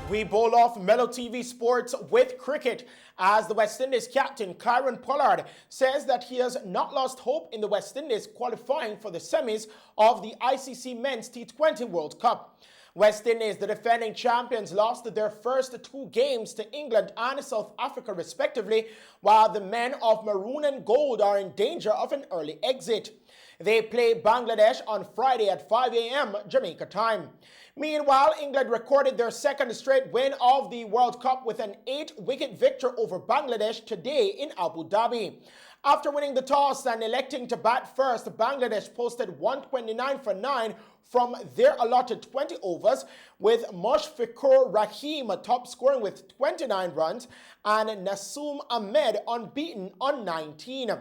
We bowl off Mello TV Sports with cricket as the West Indies captain Kieron Pollard says that he has not lost hope in the West Indies qualifying for the semis of the ICC Men's T20 World Cup. West Indies, the defending champions, lost their first two games to England and South Africa respectively, while the men of maroon and gold are in danger of an early exit. They play Bangladesh on Friday at 5 a.m. Jamaica time. Meanwhile, England recorded their second straight win of the World Cup with an 8-wicket victory over Bangladesh today in Abu Dhabi. After winning the toss and electing to bat first, Bangladesh posted 129 for 9 from their allotted 20 overs, with Mushfiqur Rahim top scoring with 29 runs and Nasoom Ahmed unbeaten on 19.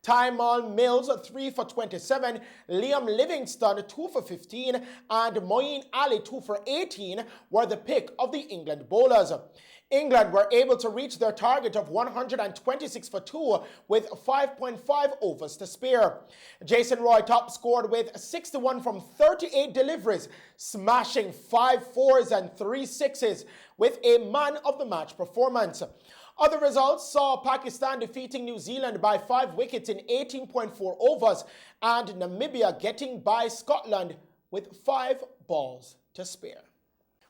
Tymon Mills 3 for 27, Liam Livingstone 2 for 15, and Moeen Ali 2 for 18 were the pick of the England bowlers. England were able to reach their target of 126 for 2 with 5.5 overs to spare. Jason Roy top scored with 61 from 38 deliveries, smashing 5 fours and 3 sixes with a man of the match performance. Other results saw Pakistan defeating New Zealand by 5 wickets in 18.4 overs and Namibia getting by Scotland with 5 balls to spare.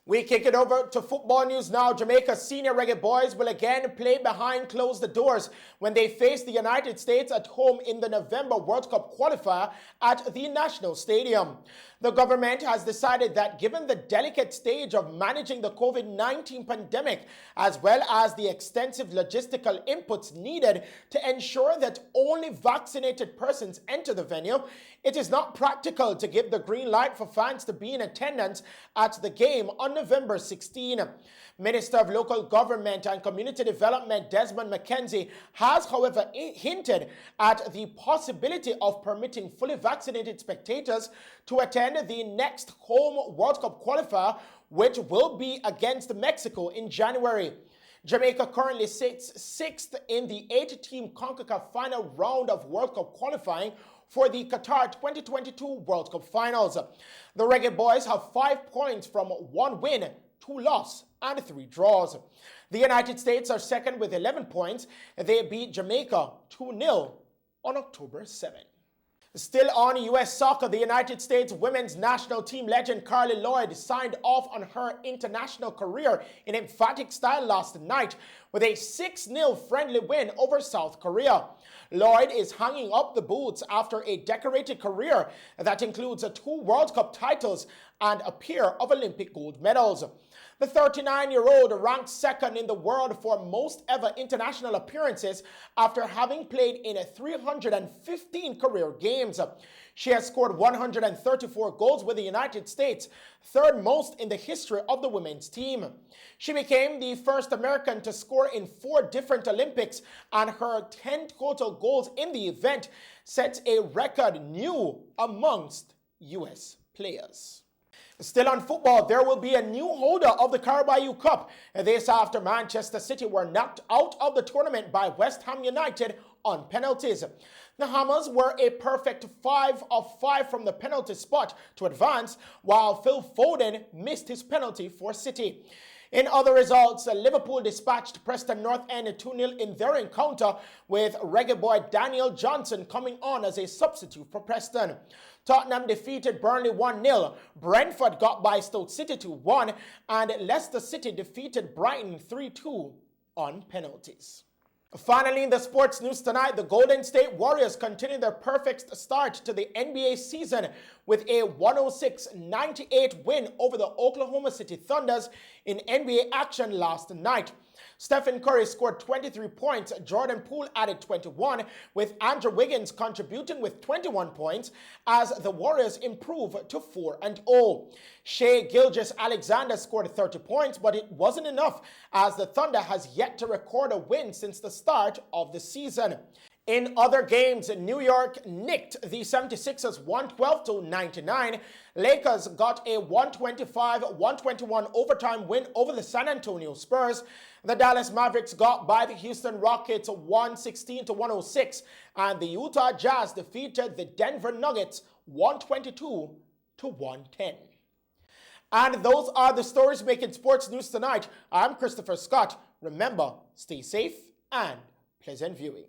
We kick it over to football news now. Jamaica's senior reggae boys will again play behind closed doors when they face the United States at home in the November World Cup qualifier at the National Stadium. The government has decided that given the delicate stage of managing the COVID-19 pandemic, as well as the extensive logistical inputs needed to ensure that only vaccinated persons enter the venue, it is not practical to give the green light for fans to be in attendance at the game on November 16. Minister of Local Government and Community Development Desmond McKenzie has, however, hinted at the possibility of permitting fully vaccinated spectators to attend the next home World Cup qualifier, which will be against Mexico in January. Jamaica currently sits 6th in the 8-team CONCACAF final round of World Cup qualifying for the Qatar 2022 World Cup Finals. The Reggae Boys have 5 points from 1 win, 2 losses, and 3 draws. The United States are second with 11 points. They beat Jamaica 2-0 on October 7. Still on U.S. soccer, the United States women's national team legend Carly Lloyd signed off on her international career in emphatic style last night with a 6-0 friendly win over South Korea. Lloyd is hanging up the boots after a decorated career that includes 2 World Cup titles and a pair of Olympic gold medals. The 39-year-old ranked second in the world for most ever international appearances after having played in 315 career games. She has scored 134 goals with the United States, third most in the history of the women's team. She became the first American to score in 4 different Olympics, and her 10 total goals in the event sets a record new amongst U.S. players. Still on football, there will be a new holder of the Carabao Cup. This after Manchester City were knocked out of the tournament by West Ham United on penalties. The Hammers were a perfect 5 of 5 from the penalty spot to advance, while Phil Foden missed his penalty for City. In other results, Liverpool dispatched Preston North End 2-0 in their encounter, with reggae boy Daniel Johnson coming on as a substitute for Preston. Tottenham defeated Burnley 1-0, Brentford got by Stoke City 2-1, and Leicester City defeated Brighton 3-2 on penalties. Finally, in the sports news tonight, the Golden State Warriors continue their perfect start to the NBA season with a 106-98 win over the Oklahoma City Thunders in NBA action last night. Stephen Curry scored 23 points, Jordan Poole added 21, with Andrew Wiggins contributing with 21 points as the Warriors improve to 4-0. Shai Gilgeous-Alexander scored 30 points, but it wasn't enough as the Thunder has yet to record a win since the start of the season. In other games, New York nicked the 76ers 112-99. Lakers got a 125-121 overtime win over the San Antonio Spurs. The Dallas Mavericks got by the Houston Rockets 116-106, and the Utah Jazz defeated the Denver Nuggets 122-110. And those are the stories making sports news tonight. I'm Christopher Scott. Remember, stay safe and pleasant viewing.